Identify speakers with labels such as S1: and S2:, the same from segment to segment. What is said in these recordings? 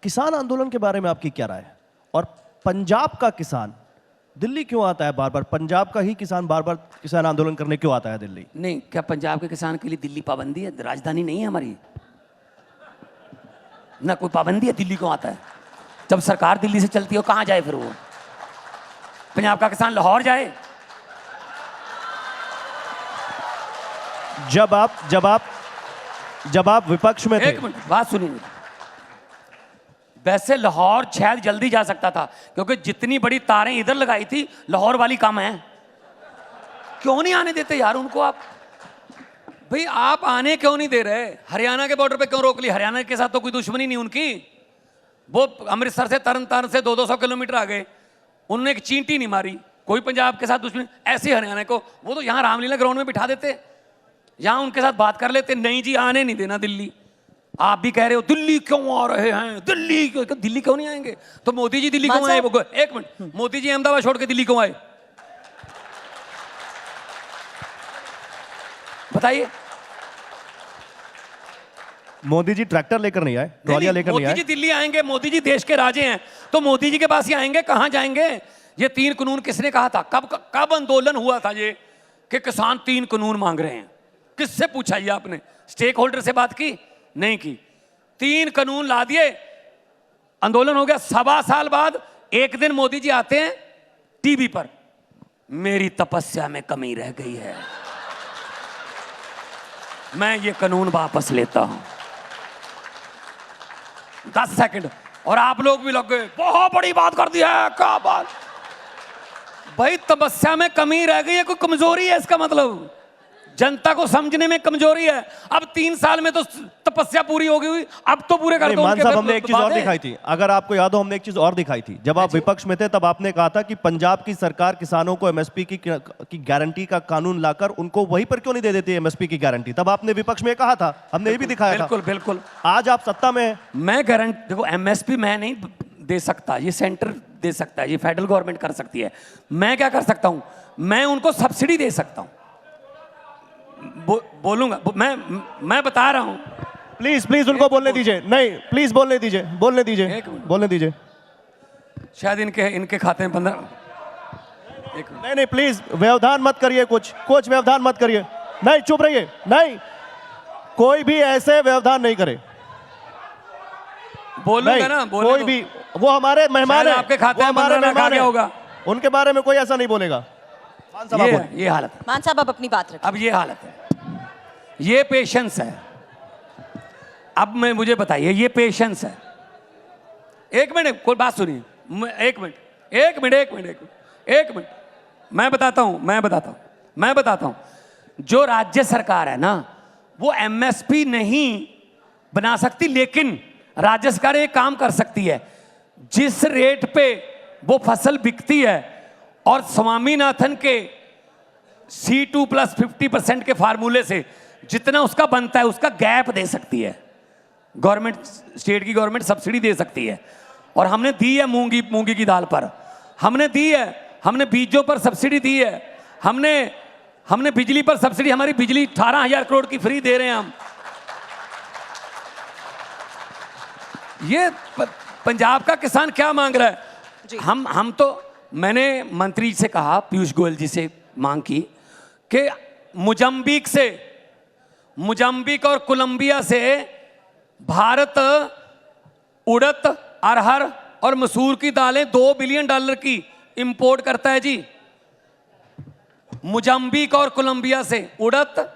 S1: किसान आंदोलन के बारे में आपकी क्या राय है? और पंजाब का किसान दिल्ली क्यों आता है बार बार? पंजाब का ही किसान बार बार किसान आंदोलन करने क्यों आता है दिल्ली?
S2: नहीं, क्या पंजाब के किसान के लिए दिल्ली पाबंदी है? राजधानी नहीं है हमारी ना, कोई पाबंदी है? दिल्ली क्यों आता है? जब सरकार दिल्ली से चलती है कहाँ जाए फिर वो? पंजाब का किसान लाहौर जाए?
S1: जब आप विपक्ष में थे।
S2: एक मिनट बात सुनिए। वैसे लाहौर शायद जल्दी जा सकता था, क्योंकि जितनी बड़ी तारें इधर लगाई थी, लाहौर वाली कम है। क्यों नहीं आने देते यार उनको? आप भाई आप आने क्यों नहीं दे रहे? हरियाणा के बॉर्डर पे क्यों रोक ली? हरियाणा के साथ तो कोई दुश्मनी नहीं उनकी। वो अमृतसर से तरन तारण से 200 किलोमीटर आ गए, उन्होंने एक चींटी नहीं मारी। कोई पंजाब के साथ दुश्मनी? ऐसे हरियाणा को वो तो यहाँ रामलीला ग्राउंड में बिठा देते, यहाँ उनके साथ बात कर लेते। नहीं जी, आने नहीं देना दिल्ली। आप भी कह रहे हो दिल्ली क्यों आ रहे हैं, दिल्ली क्यों नहीं आएंगे? तो मोदी जी दिल्ली क्यों आए? एक मिनट, मोदी जी अहमदाबाद छोड़ के दिल्ली क्यों आए बताइए?
S1: मोदी जी ट्रैक्टर लेकर नहीं आए, ट्रॉलियां लेकर नहीं आए।
S2: मोदी जी दिल्ली आएंगे, मोदी जी देश के राजे हैं, तो मोदी जी के पास ही आएंगे। कहां जाएंगे? ये 3 कानून किसने कहा था? कब आंदोलन हुआ था ये कि किसान 3 कानून मांग रहे हैं? किससे पूछा ये आपने? स्टेक होल्डर से बात की? नहीं की। 3 कानून ला दिए, आंदोलन हो गया। 1.25 साल बाद एक दिन मोदी जी आते हैं टीवी पर, मेरी तपस्या में कमी रह गई है, मैं ये कानून वापस लेता हूं। 10 सेकंड और आप लोग भी लग गए, बहुत बड़ी बात कर दी है। क्या बात भाई? तपस्या में कमी रह गई है, कोई कमजोरी है इसका मतलब? जनता को समझने में कमजोरी है। अब 3 साल में तो तपस्या पूरी हो गई, अब तो पूरे कर दो।
S1: मान साहब, हमने एक चीज और दिखाई थी, अगर आपको याद हो, हमने एक चीज और दिखाई थी। जब आप विपक्ष में थे तब आपने कहा था कि पंजाब की सरकार किसानों को एमएसपी की गारंटी का कानून लाकर उनको वहीं पर क्यों नहीं दे देती एमएसपी की गारंटी? तब आपने विपक्ष में कहा था, हमने ये भी दिखाया था।
S2: बिल्कुल बिल्कुल।
S1: आज आप सत्ता में हैं।
S2: मैं गारंटी, देखो एमएसपी मैं नहीं दे सकता, ये सेंटर दे सकता है, ये फेडरल गवर्नमेंट कर सकती है। मैं क्या कर सकता हूं? मैं उनको सब्सिडी दे सकता हूं। बोलूंगा मैं बता रहा हूं।
S1: प्लीज उनको बोलने दीजिए। नहीं, प्लीज बोलने दीजिए।
S2: शायद इनके खाते में 15।
S1: नहीं, प्लीज व्यवधान मत करिए। कुछ व्यवधान मत करिए। नहीं, चुप रहिए। नहीं, कोई भी ऐसे व्यवधान नहीं करे।
S2: बोलूंगा ना,
S1: कोई भी, वो हमारे मेहमान है,
S2: आपके खाते में
S1: हमारे मेहमान
S2: होगा,
S1: उनके बारे में कोई ऐसा नहीं बोलेगा।
S2: ये हालत है।
S3: मान साहब, आप अपनी बात रखिए।
S2: अब ये हालत है, ये पेशेंस है। अब मुझे बताइए, ये पेशेंस है। एक मिनट, कोई बात सुनिए। एक मिनट, मैं बताता हूं। जो राज्य सरकार है ना, वो एमएसपी नहीं बना सकती, लेकिन राज्य सरकार एक काम कर सकती है। जिस रेट पे वो फसल बिकती है और स्वामीनाथन के C2 + 50% के फार्मूले से जितना उसका बनता है, उसका गैप दे सकती है गवर्नमेंट। स्टेट की गवर्नमेंट सब्सिडी दे सकती है। और हमने दी है मूंगी की दाल पर, हमने दी है, हमने बीजों पर सब्सिडी दी है, हमने बिजली पर सब्सिडी, हमारी बिजली 18,000 करोड़ की फ्री दे रहे हैं हम। ये पंजाब का किसान क्या मांग रहा है? हम तो, मैंने मंत्री से कहा, पीयूष गोयल जी से मांग की कि मोजाम्बिक और कोलंबिया से भारत उड़द, अरहर और मसूर की दालें $2 बिलियन की इंपोर्ट करता है जी। मोजाम्बिक और कोलंबिया से उड़द,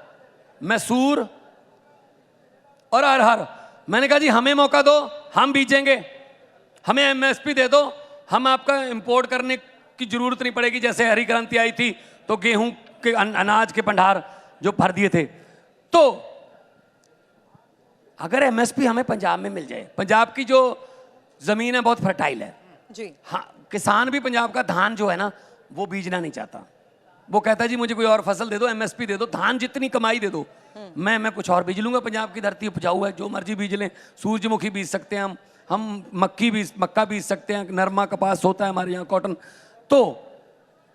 S2: मसूर और अरहर। मैंने कहा जी हमें मौका दो, हम बीजेंगे, हमें एमएसपी दे दो, हम आपका इंपोर्ट करने की जरूरत नहीं पड़ेगी। जैसे हरी क्रांति आई थी तो गेहूं के अनाज के भंडार जो भर दिए थे। तो अगर एमएसपी हमें पंजाब में मिल जाए, पंजाब की जो जमीन है बहुत फर्टाइल है
S3: जी।
S2: हाँ, किसान भी पंजाब का धान जो है ना, वो बीजना नहीं चाहता। वो कहता है जी मुझे कोई और फसल दे दो, एमएसपी दे दो, धान जितनी कमाई दे दो, मैं कुछ और बीज लूंगा। पंजाब की धरती उपजाऊ है, जो मर्जी बीज लें। सूरजमुखी बीज सकते हैं हम मक्का बीज सकते हैं, नरमा कपास होता है हमारे यहाँ, कॉटन। तो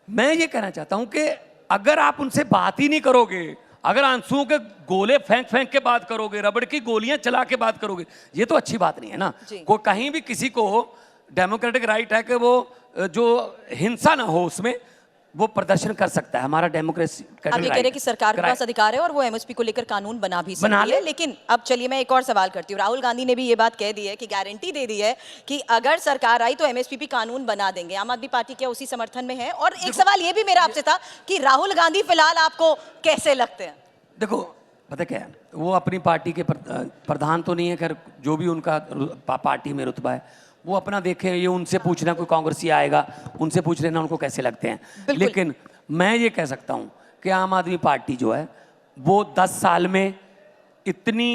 S2: मैं ये कहना चाहता हूं कि अगर आप उनसे बात ही नहीं करोगे, अगर आंसुओं के गोले फेंक फेंक के बात करोगे, रबड़ की गोलियां चला के बात करोगे, ये तो अच्छी बात नहीं है ना। कोई कहीं भी किसी को डेमोक्रेटिक राइट है कि वो जो हिंसा ना हो उसमें वो प्रदर्शन कर सकता है, हमारा डेमोक्रेसी।
S3: आप ये कह रहे हैं कि सरकार के पास अधिकार है और वो एमएसपी को लेकर कानून बना भी सकती है। लेकिन अब चलिए मैं एक और सवाल करती हूँ। राहुल गांधी ने भी ये बात कह दी है कि गारंटी दे दी है कि अगर सरकार आई तो एमएसपी पे कानून बना देंगे। आम आदमी पार्टी क्या उसी समर्थन में है? और एक सवाल ये भी मेरा आपसे था कि राहुल गांधी फिलहाल आपको कैसे लगते हैं?
S2: देखो पता क्या है, वो अपनी पार्टी के प्रधान तो नहीं है, खैर जो भी उनका पार्टी में रुतबा है वो अपना देखे, ये उनसे पूछना, कोई कांग्रेसी आएगा उनसे पूछ लेना उनको कैसे लगते हैं। लेकिन मैं ये कह सकता हूँ कि आम आदमी पार्टी जो है वो 10 साल में इतनी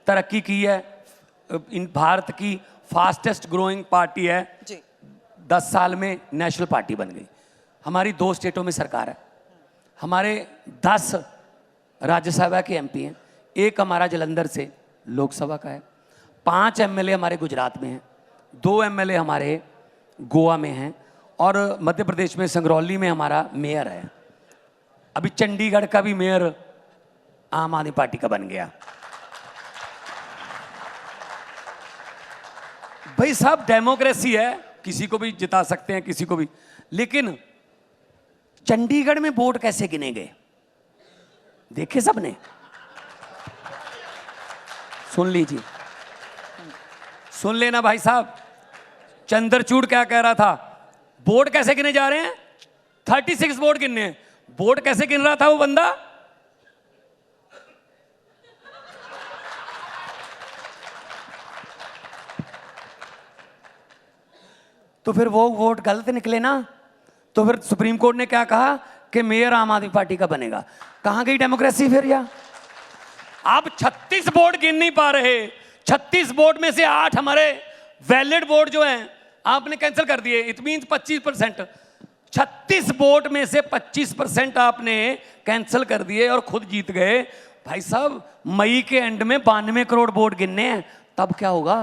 S2: तरक्की की है, इन भारत की फास्टेस्ट ग्रोइंग पार्टी है
S3: जी।
S2: 10 साल में नेशनल पार्टी बन गई। हमारी 2 स्टेटों में सरकार है, हमारे 10 राज्यसभा के एमपी हैं, एक हमारा जलंधर से लोकसभा का है, 5 एमएलए हमारे गुजरात में हैं, 2 एमएलए हमारे गोवा में हैं और मध्य प्रदेश में संगरौली में हमारा मेयर है। अभी चंडीगढ़ का भी मेयर आम आदमी पार्टी का बन गया। भाई साहब डेमोक्रेसी है, किसी को भी जिता सकते हैं किसी को भी। लेकिन चंडीगढ़ में वोट कैसे गिने गए देखे सबने? सुन लीजिए, सुन लेना भाई साहब। चंद्रचूड़ क्या कह रहा था, वोट कैसे गिने जा रहे हैं? 36 वोट गिनने हैं। वोट कैसे गिन रहा था वो बंदा? तो फिर वो वोट गलत निकले ना। तो फिर सुप्रीम कोर्ट ने क्या कहा कि मेयर आम आदमी पार्टी का बनेगा। कहां गई डेमोक्रेसी फिर? या आप 36 वोट गिन नहीं पा रहे, 36 वोट में से 8 हमारे वैलिड वोट जो हैं आपने कैंसिल कर दिए। It means 25%। 36 वोट में से 25% आपने कैंसिल कर दिए और खुद जीत गए। भाई साहब मई के एंड में 92 करोड़ वोट गिनने हैं, तब क्या होगा?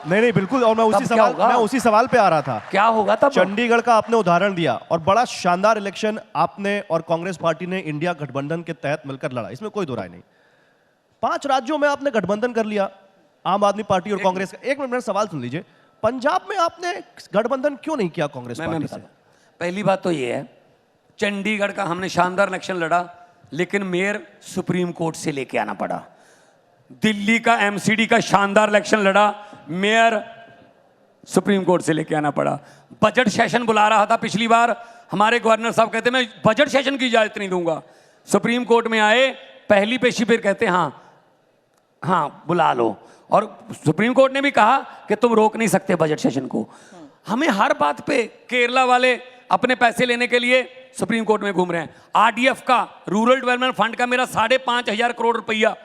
S1: नहीं बिल्कुल, और मैं उसी सवाल पे आ रहा था।
S2: क्या होगा तब?
S1: चंडीगढ़ का आपने उदाहरण दिया और बड़ा शानदार इलेक्शन आपने और कांग्रेस पार्टी ने इंडिया गठबंधन के तहत मिलकर लड़ा, इसमें कोई दो राय नहीं। 5 राज्यों में आपने गठबंधन कर लिया, आम आदमी पार्टी और कांग्रेस का। एक मिनट मेरा सवाल सुन लीजिए, पंजाब में आपने गठबंधन क्यों नहीं किया कांग्रेस पार्टी से?
S2: पहली बात तो ये है, चंडीगढ़ का हमने शानदार इलेक्शन लड़ा, लेकिन मेयर सुप्रीम कोर्ट से लेके आना पड़ा। दिल्ली का एमसीडी का शानदार इलेक्शन लड़ा, मेयर सुप्रीम कोर्ट से लेके आना पड़ा। बजट सेशन बुला रहा था पिछली बार, हमारे गवर्नर साहब कहते मैं बजट सेशन की इजाजत नहीं दूंगा। सुप्रीम कोर्ट में आए, पहली पेशी पर कहते हाँ बुला लो, और सुप्रीम कोर्ट ने भी कहा कि तुम रोक नहीं सकते बजट सेशन को। हमें हर बात पे केरला वाले अपने पैसे लेने के लिए सुप्रीम कोर्ट में घूम रहे हैं। आरडीएफ का, रूरल डेवलपमेंट फंड का मेरा 5,500 करोड़ रुपया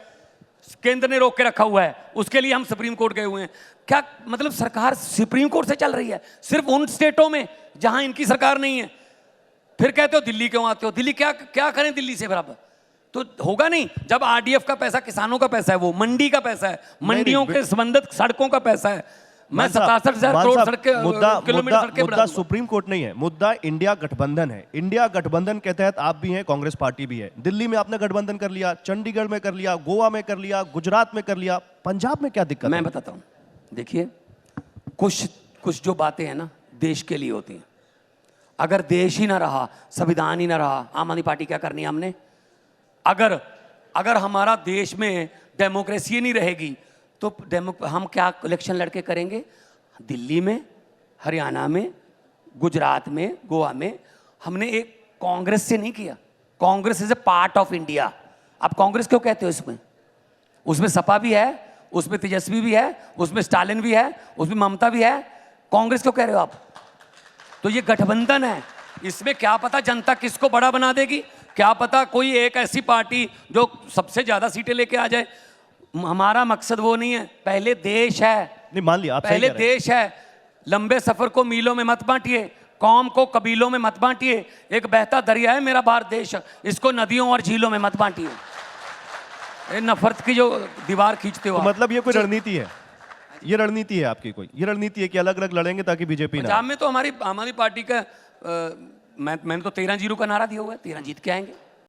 S2: केंद्र ने रोक के रखा हुआ है, उसके लिए हम सुप्रीम कोर्ट गए हुए हैं। क्या मतलब सरकार सुप्रीम कोर्ट से चल रही है सिर्फ उन स्टेटों में जहां इनकी सरकार नहीं है। फिर कहते हो दिल्ली क्यों आते हो? दिल्ली क्या करें दिल्ली से बराबर? तो होगा नहीं। जब आरडीएफ का पैसा किसानों का पैसा है, वो मंडी का पैसा है, मंडियों के संबंधित सड़कों का पैसा है। मैं 67,000 करोड़ किलोमीटर सड़कें।
S1: मुद्दा सुप्रीम कोर्ट नहीं है, मुद्दा इंडिया गठबंधन है। इंडिया गठबंधन के तहत आप भी हैं, कांग्रेस पार्टी भी है। दिल्ली में आपने गठबंधन कर लिया, चंडीगढ़ में कर लिया, गोवा में कर लिया, गुजरात में कर लिया, पंजाब में क्या दिक्कत?
S2: मैं बताता हूं, देखिए कुछ जो बातें हैं ना देश के लिए होती हैं। अगर देश ही ना रहा, संविधान ही ना रहा, आम आदमी पार्टी क्या करनी है हमने? अगर हमारा देश में डेमोक्रेसी नहीं रहेगी तो हम क्या इलेक्शन लड़के करेंगे? दिल्ली में, हरियाणा में, गुजरात में, गोवा में हमने एक कांग्रेस से नहीं किया। Congress is a part of India. आप कांग्रेस क्यों कहते हो? उसमें सपा भी है, उसमें तेजस्वी भी है, उसमें स्टालिन भी है, उसमें ममता भी है। कांग्रेस क्यों कह रहे हो आप? तो ये गठबंधन है, इसमें क्या पता जनता किसको बड़ा बना देगी, क्या पता कोई एक ऐसी पार्टी जो सबसे ज्यादा सीटें लेके आ जाए। हमारा मकसद वो नहीं है, पहले देश है।
S1: नहीं मान लिया आप,
S2: पहले देश है। लंबे सफर को मीलों में मत बांटिए, कौम को कबीलों में मत बांटिए। एक बहता दरिया है मेरा भारत देश, इसको नदियों और झीलों में मत बांटिए। ये नफरत की जो दीवार खींचते हो।
S1: तो मतलब ये कोई रणनीति है? ये रणनीति है आपकी कोई? ये रणनीति है कि अलग अलग लड़ेंगे ताकि बीजेपी ना?
S2: पंजाब में तो हमारी आम आदमी पार्टी का मैंने तो 13-0 का नारा दिया हुआ है, 13 जीत के आएंगे।